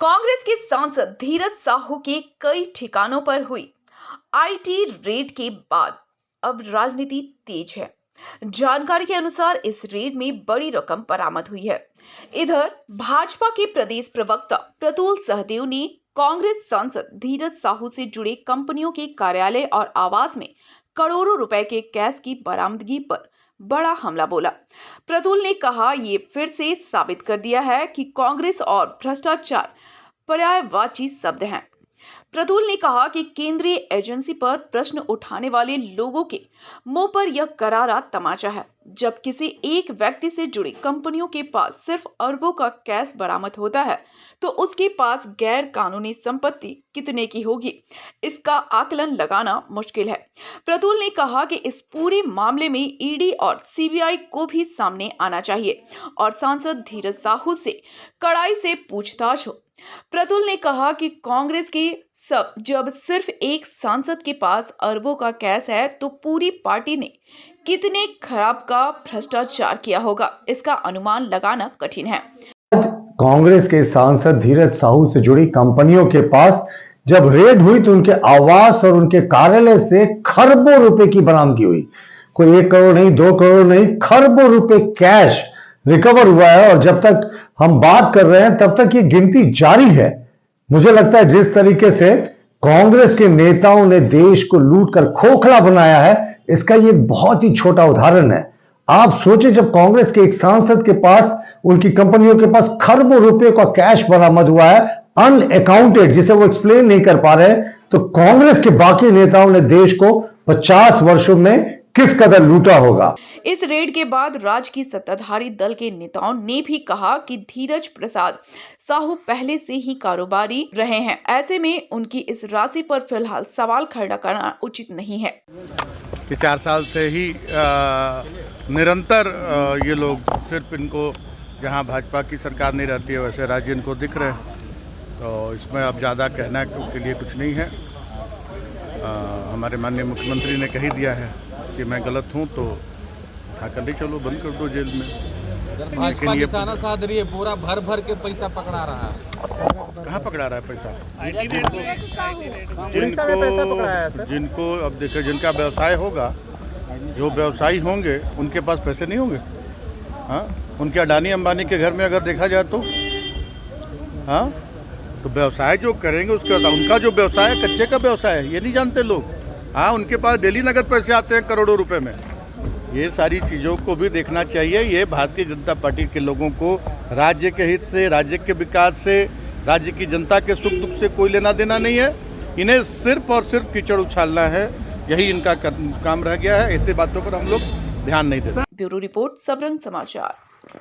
कांग्रेस के सांसद धीरज साहू के कई ठिकानों पर हुई आईटी रेड के बाद अब राजनीति तेज है। जानकारी के अनुसार इस रेड में बड़ी रकम बरामद हुई है। इधर भाजपा के प्रदेश प्रवक्ता प्रतुल सहदेव ने कांग्रेस सांसद धीरज साहू से जुड़े कंपनियों के कार्यालय और आवास में करोड़ों रुपए के कैश की बरामदगी पर बड़ा हमला बोला। प्रतुल ने कहा, ये फिर से साबित कर दिया है कि कांग्रेस और भ्रष्टाचार पर्यायवाची शब्द हैं। प्रतुल ने कहा कि केंद्रीय एजेंसी पर प्रश्न उठाने वाले लोगों के मुंह पर यह करारा तमाचा है। जब किसी एक व्यक्ति से जुड़ी कंपनियों के पास सिर्फ अरबों का कैश बरामद होता है तो उसके पास गैर कानूनी संपत्ति कितने की होगी, इसका आकलन लगाना मुश्किल है। प्रतुल ने कहा कि इस पूरे मामले में ईडी और सीबीआई को भी सामने आना चाहिए और सांसद धीरज साहू से कड़ाई से पूछताछ हो। प्रतुल ने कहा कि कांग्रेस के जब सिर्फ एक सांसद के पास अरबों का कैश है तो पूरी पार्टी ने कितने खराब का भ्रष्टाचार किया होगा, इसका अनुमान लगाना कठिन है। कांग्रेस के सांसद धीरज साहू से जुड़ी कंपनियों के पास जब रेड हुई तो उनके आवास और उनके कार्यालय से खरबों रुपए की बरामदगी हुई। कोई 1 करोड़ नहीं, 2 करोड़ नहीं, खरबों रुपए कैश रिकवर हुआ है और जब तक हम बात कर रहे हैं तब तक ये गिनती जारी है। मुझे लगता है जिस तरीके से कांग्रेस के नेताओं ने देश को लूटकर खोखला बनाया है, इसका ये बहुत ही छोटा उदाहरण है। आप सोचिए, जब कांग्रेस के एक सांसद के पास, उनकी कंपनियों के पास खरबों रुपए का कैश बरामद हुआ है, अनअकाउंटेड, जिसे वो एक्सप्लेन नहीं कर पा रहे, तो कांग्रेस के बाकी नेताओं ने देश को 50 वर्षों में किस कदर लूटा होगा। इस रेड के बाद राज्य की सत्ताधारी दल के नेताओं ने भी कहा कि धीरज प्रसाद साहू पहले से ही कारोबारी रहे हैं, ऐसे में उनकी इस राशि पर फिलहाल सवाल खड़ा करना उचित नहीं है। कि 4 साल से ही निरंतर ये लोग सिर्फ इनको, जहां भाजपा की सरकार नहीं रहती है वैसे राज्य इनको दिख रहे हैं, तो इसमें अब ज़्यादा कहना के लिए कुछ नहीं है। हमारे माननीय मुख्यमंत्री ने कह दिया है कि मैं गलत हूं तो उठाकर ले चलो, बंद कर दो जेल में। भाजपा निशाना साध रही है, पूरा भर भर के पैसा पकड़ा रहा है। कहाँ पकड़ा रहा है पैसा? जिनको अब देखो, जिनका व्यवसाय होगा, जो व्यवसायी होंगे उनके पास पैसे नहीं होंगे। हाँ, उनके अडानी अंबानी के घर में अगर देखा जाए तो हाँ, तो व्यवसाय जो करेंगे उसके बाद उनका जो व्यवसाय है कच्चे का व्यवसाय है, ये नहीं जानते लोग। हाँ, उनके पास डेली नगद पैसे आते हैं करोड़ों रुपए में। ये सारी चीज़ों को भी देखना चाहिए। ये भारतीय जनता पार्टी के लोगों को राज्य के हित से, राज्य के विकास से, राज्य की जनता के सुख दुख से कोई लेना देना नहीं है। इन्हें सिर्फ और सिर्फ कीचड़ उछालना है, यही इनका काम रह गया है। ऐसी बातों पर हम लोग ध्यान नहीं देते। ब्यूरो रिपोर्ट, सबरंग समाचार।